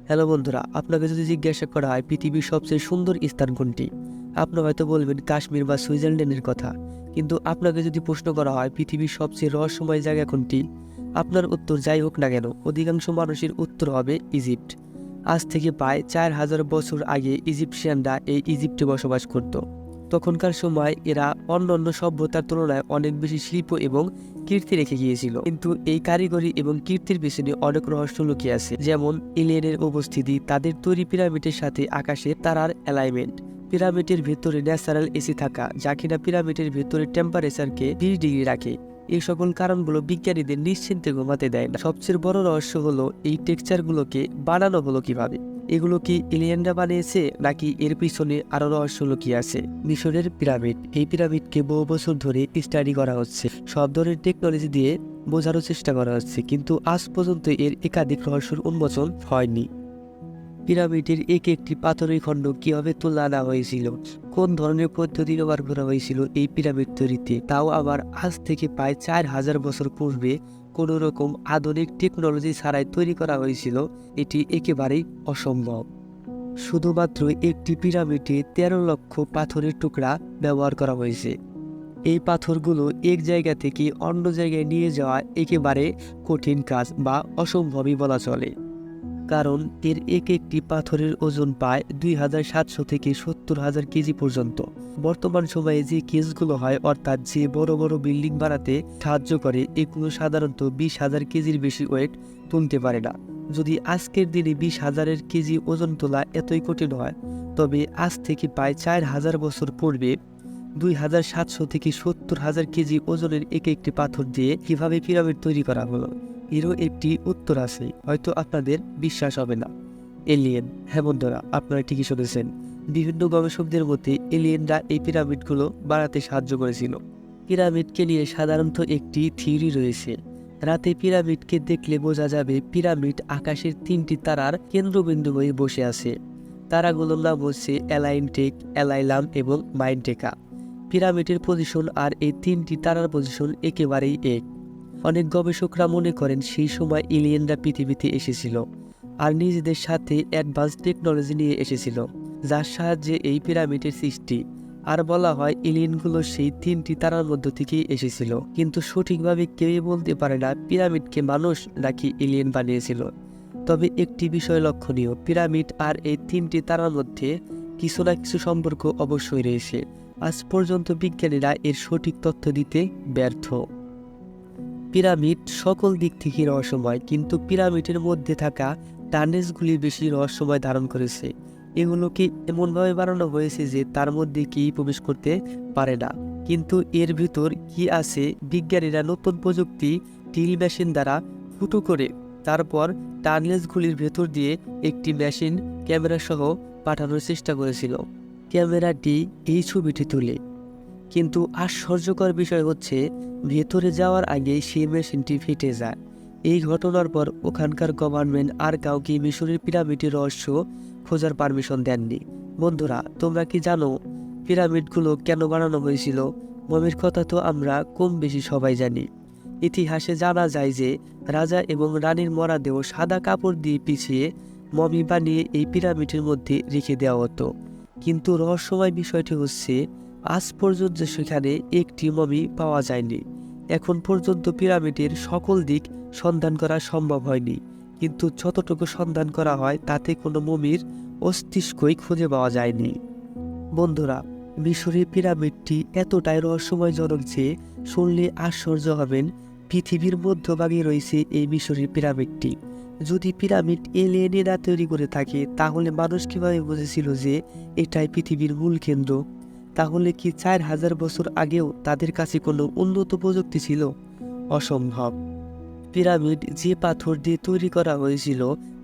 Hello বন্ধুরা, আপনাকে যদি জিজ্ঞাসা করা হয় পৃথিবীর সবচেয়ে সুন্দর স্থান কোনটি, আপনি হয়তো বলবেন কাশ্মীর বা সুইজারল্যান্ডের কথা। কিন্তু আপনাকে যদি প্রশ্ন করা হয় পৃথিবীর সবচেয়ে রহস্যময় জায়গা কোনটি, আপনার উত্তর যাই হোক না কেন অধিকাংশ মানুষের উত্তর হবে ইজিপ্ট। আজ থেকে প্রায় 4000 বছর আগে ইজিপশিয়ানরা এই ইজিপ্টে বসবাস করত। তখনকার সময় এরা অন্যান্য সভ্যতার তুলনায় অনেক বেশি শিল্প এবং কীর্তি রেখে গিয়েছিল, কিন্তু এই কারিগরি এবং কীর্তির পেছনে অনেক রহস্য লুকিয়ে আছে। যেমন এলিয়েনের উপস্থিতি, তাদের তৈরি পিরামিডের সাথে আকাশে তারার অ্যালাইনমেন্ট, পিরামিডের ভেতরে ন্যাচারাল এসি থাকা যা কিনা পিরামিডের ভেতরে টেম্পারেচারকে 20 ডিগ্রি রাখে। এই সকল কারণগুলো বিজ্ঞানীদের নিশ্চিন্তে ঘুমাতে দেয় না। সবচেয়ে বড় রহস্য হলো এই টেক্সচারগুলোকে বানানো হলো কিভাবে। এগুলো কি এলিয়েনরা বানিয়েছে নাকি এর পিছনে আরো রহস্য লুকিয়ে আছে? মিশরের পিরামিড, এই পিরামিডকে বহু বছর ধরে স্টাডি করা হচ্ছে, সব ধরনের টেকনোলজি দিয়ে বোঝারও চেষ্টা করা হচ্ছে, কিন্তু আজ পর্যন্ত এর একাধিক রহস্যের উন্মোচন হয়নি। পিরামিডের এক একটি পাথরের খণ্ড কিভাবে তুলে আনা হয়েছিল, কোন ধরনের পদ্ধতি ব্যবহার করা হয়েছিল এই পিরামিড তৈরিতে, তাও আবার আজ থেকে প্রায় 4000 বছর পূর্বে কোনো রকম আধুনিক টেকনোলজি ছাড়াই তৈরি করা হয়েছিল, এটি একেবারেই অসম্ভব। শুধুমাত্র একটি পিরামিডে 13 লক্ষ পাথরের টুকরা ব্যবহার করা হয়েছে। এই পাথরগুলো এক জায়গা থেকে অন্য জায়গায় নিয়ে যাওয়া একেবারে কঠিন কাজ বা অসম্ভবই বলা চলে, কারণ এর এক একটি পাথরের ওজন প্রায় 2700 থেকে 70,000 কেজি পর্যন্ত। বর্তমান সময়ে যে কেসগুলো হয়, অর্থাৎ যে বড় বড় বিল্ডিং বানাতে সাহায্য করে, এগুলো সাধারণত 20,000 কেজির বেশি ওয়েট তুলতে পারে না। যদি আজকের দিনে 20,000 কেজি ওজন তোলা এতই কঠিন হয়, তবে আজ থেকে প্রায় 4000 বছর পূর্বে 2700 থেকে 70,000 কেজি ওজনের এক একটি পাথর দিয়ে কিভাবে পিরামিড তৈরি করা হলো, এরও একটি উত্তর আছে, হয়তো আপনাদের বিশ্বাস হবে না। এলিয়েন, হ্যাঁ বন্ধুরা, আপনারা ঠিকই শুনেছেন। বিভিন্ন গবেষকদের মতে এলিয়েনরা এই পিরামিডগুলো বানাতে সাহায্য করেছিল। পিরামিডকে নিয়ে সাধারণত একটি থিওরি রয়েছে। রাতে পিরামিডকে দেখলে বোঝা যাবে পিরামিড আকাশের 3টি তারার কেন্দ্রবিন্দু হয়ে বসে আছে। তারাগুলোর নাম হচ্ছে অ্যালাইনটেক, অ্যালাইলাম এবং মাইনটেকা। পিরামিডের পজিশন আর এই 3টি তারার পজিশন একেবারেই এক। অনেক গবেষকরা মনে করেন সেই সময় এলিয়েনরা পৃথিবীতে এসেছিল আর নিজেদের সাথে অ্যাডভান্স টেকনোলজি নিয়ে এসেছিল, যার সাহায্যে এই পিরামিডের সৃষ্টি। আর বলা হয় এলিয়েনগুলো সেই 3টি তারার মধ্য থেকেই এসেছিল, কিন্তু সঠিকভাবে কেউই বলতে পারে না পিরামিডকে মানুষ নাকি এলিয়েন বানিয়েছিল। তবে একটি বিষয় লক্ষণীয়, পিরামিড আর এই 3টি তারার মধ্যে কিছু না কিছু সম্পর্ক অবশ্যই রয়েছে। আজ পর্যন্ত বিজ্ঞানীরা এর সঠিক তথ্য দিতে ব্যর্থ। পিরামিড সকল দিক থেকে রহস্যময়, কিন্তু পিরামিডের মধ্যে থাকা টানেলসগুলি বেশি রহস্যময় ধারণ করেছে। এগুলোকে এমনভাবে বানানো হয়েছে যে তার মধ্যে কেউই প্রবেশ করতে পারে না। কিন্তু এর ভিতর কি আছে, বিজ্ঞানীরা নতুন প্রযুক্তি ড্রিল মেশিন দ্বারা ফুটো করে তারপর টানেলসগুলির ভেতর দিয়ে একটি মেশিন ক্যামেরা সহ পাঠানোর চেষ্টা করেছিল। ক্যামেরাটি এই ছবিটি তুলে, কিন্তু আশ্চর্যকর বিষয় হচ্ছে ভেতরে যাওয়ার আগে সেই মেশিনটি ফেটে যায়। এই ঘটনার পর ওখানকার গভর্নমেন্ট আর কাউকে মিশরের পিরামিডের রহস্য খোঁজার পারমিশন দেননি। বন্ধুরা, তোমরা কি জানো পিরামিডগুলো কেন বানানো হয়েছিল? মমির কথা তো আমরা কম বেশি সবাই জানি। ইতিহাসে জানা যায় যে রাজা এবং রানীর মরদেহ সাদা কাপড় দিয়ে পিছিয়ে মমি বানিয়ে এই পিরামিডের মধ্যে রেখে দেওয়া হতো। কিন্তু রহস্যময় বিষয়টি হচ্ছে আজ পর্যন্ত সেখানে একটি মমি পাওয়া যায়নি। এখন পর্যন্ত পিরামিডের সকল দিক সন্ধান করা সম্ভব হয়নি, কিন্তু যতটুকু সন্ধান করা হয় তাতে কোনো মমির অস্তিষ্কই খুঁজে পাওয়া যায়নি। বন্ধুরা, মিশরের পিরামিডটি এতটাই রহস্যময়জনক যে শুনলে আশ্চর্য হবেন। পৃথিবীর মধ্যভাগে রয়েছে এই মিশরের পিরামিডটি। যদি পিরামিড এলিয়েনেরা তৈরি করে থাকে, তাহলে মানুষ কিভাবে বুঝেছিল যে এটাই পৃথিবীর মূল কেন্দ্র? তাহলে কি 4000 বছর আগেও তাদের কাছে কোনো উন্নত প্রযুক্তি ছিল? অসম্ভব। পিরামিড যে পাথর দিয়ে তৈরি করা হয়েছিল,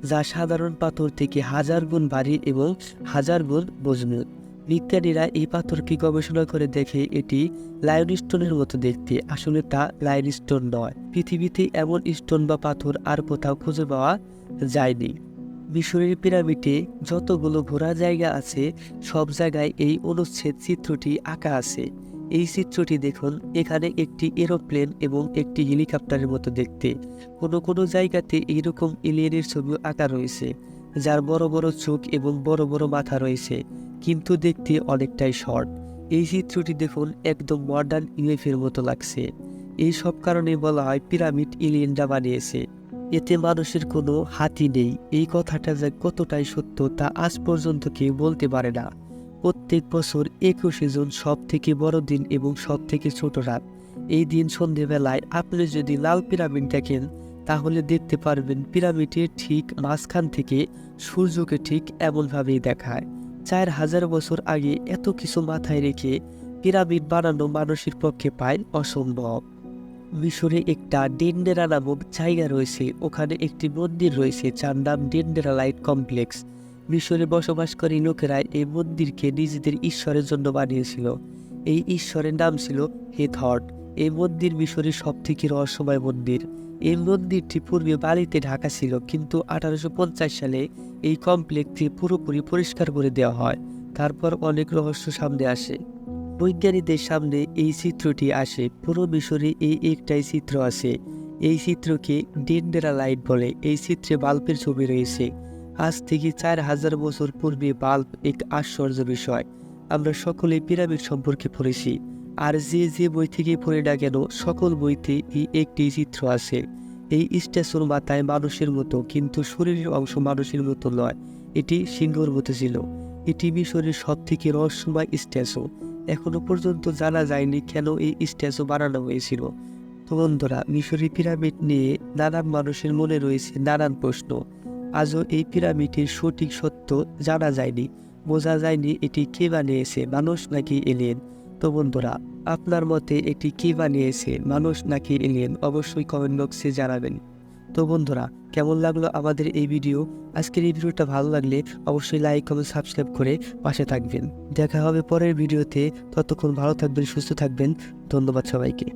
যা সাধারণ পাথর থেকে 1000 গুণ ভারী এবং 1000 গুণ মজবুত। বিজ্ঞানীরা এই পাথরকে গবেষণা করে দেখে এটি লাইমস্টোনের মতো দেখতে, আসলে তা লাইমস্টোন নয়। পৃথিবীতে এমন স্টোন বা পাথর আর কোথাও খুঁজে পাওয়া যায়নি। মিশরের পিরামিডে যতগুলো ঘোরার জায়গা আছে, সব জায়গায় এই অনুচ্ছেদ চিত্রটি আঁকা আছে। এই চিত্রটি দেখুন, এখানে একটি এরোপ্লেন এবং একটি হেলিকপ্টারের মতো দেখতে। কোনো কোনো জায়গাতে এইরকম এলিয়েনের ছবি আঁকা রয়েছে, যার বড় বড় চোখ এবং বড় বড় মাথা রয়েছে, কিন্তু দেখতে অনেকটাই শর্ট। এই চিত্রটি দেখুন, একদম মডার্ন ইউএফের মতো লাগছে। এই সব কারণে বলা হয় পিরামিড এলিয়েনরা বানিয়েছে। এতে মানুষের কোনো হাতই নেই। এই কথাটা যে কতটাই সত্য তা আজ পর্যন্ত কেউ বলতে পারে না। প্রত্যেক বছর 21শে জুন সব থেকে বড় দিন এবং সব থেকে ছোট রাত। এই দিন সন্ধেবেলায় আপনি যদি লাল পিরামিড দেখেন, তাহলে দেখতে পারবেন পিরামিডের ঠিক মাঝখান থেকে সূর্যকে ঠিক এমনভাবেই দেখায়। 4000 বছর আগে এত কিছু মাথায় রেখে পিরামিড বানানো মানুষের পক্ষে প্রায় অসম্ভব। মিশরে একটা ডেন্ডেরা নামক জায়গা রয়েছে, ওখানে একটি মন্দির রয়েছে যার নাম ডেন্ডেরা লাইট কমপ্লেক্স। মিশরে বসবাসকারী লোকেরা এই মন্দিরকে নিজেদের ঈশ্বরের জন্য বানিয়েছিল। এই ঈশ্বরের নাম ছিল হেথর্ড। এই মন্দির মিশরের সবথেকে রহস্যময় মন্দির। এই মন্দিরটি পূর্বে বালিতে ঢাকা ছিল, কিন্তু 1850 সালে এই কমপ্লেক্সটি পুরোপুরি পরিষ্কার করে দেওয়া হয়। তারপর অনেক রহস্য সামনে আসে। বৈজ্ঞানিকদের সামনে এই চিত্রটি আসে। পুরো মিশরে এই একটাই চিত্র আছে। এই চিত্রকে ডেন্ডেরা লাইট বলে। এই চিত্রে বাল্বের ছবি রয়েছে। আজ থেকে 4000 বছর পূর্বে বাল্ব এক আশ্চর্য বিষয়। আমরা সকলে পিরামিড সম্পর্কে পড়েছি, আর যে যে বই থেকে পড়ে না কেন, সকল বইতে এই একটি চিত্র আছে। এই স্ট্যাচুর মাথায় মানুষের মতো, কিন্তু শরীরের অংশ মানুষের মতো নয়, এটি সিংহর মতো ছিল। এটি মিশরের সব থেকে রহস্যময় স্ট্যাচু। এখনো পর্যন্ত জানা যায়নি কেন এই স্ট্যাচু বানানো হয়েছিল। তো বন্ধুরা, মিশরি পিরামিড নিয়ে নানান মানুষের মনে রয়েছে নানান প্রশ্ন। আজও এই পিরামিডের সঠিক সত্য জানা যায়নি। বোঝা যায়নি এটি কে বানিয়েছে, মানুষ নাকি এলিয়েন। তো বন্ধুরা, আপনার মতে এটি কে বানিয়েছে, মানুষ নাকি এলিয়েন? অবশ্যই কমেন্ট বক্সে জানাবেন। তো বন্ধুরা, কেমন লাগলো আমাদের এই ভিডিও? আজকের এই ভিডিওটা ভালো লাগলে অবশ্যই লাইক কমেন্ট সাবস্ক্রাইব করে পাশে থাকবেন। দেখা হবে পরের ভিডিওতে। ততক্ষণ ভালো থাকবেন, সুস্থ থাকবেন। ধন্যবাদ সবাইকে।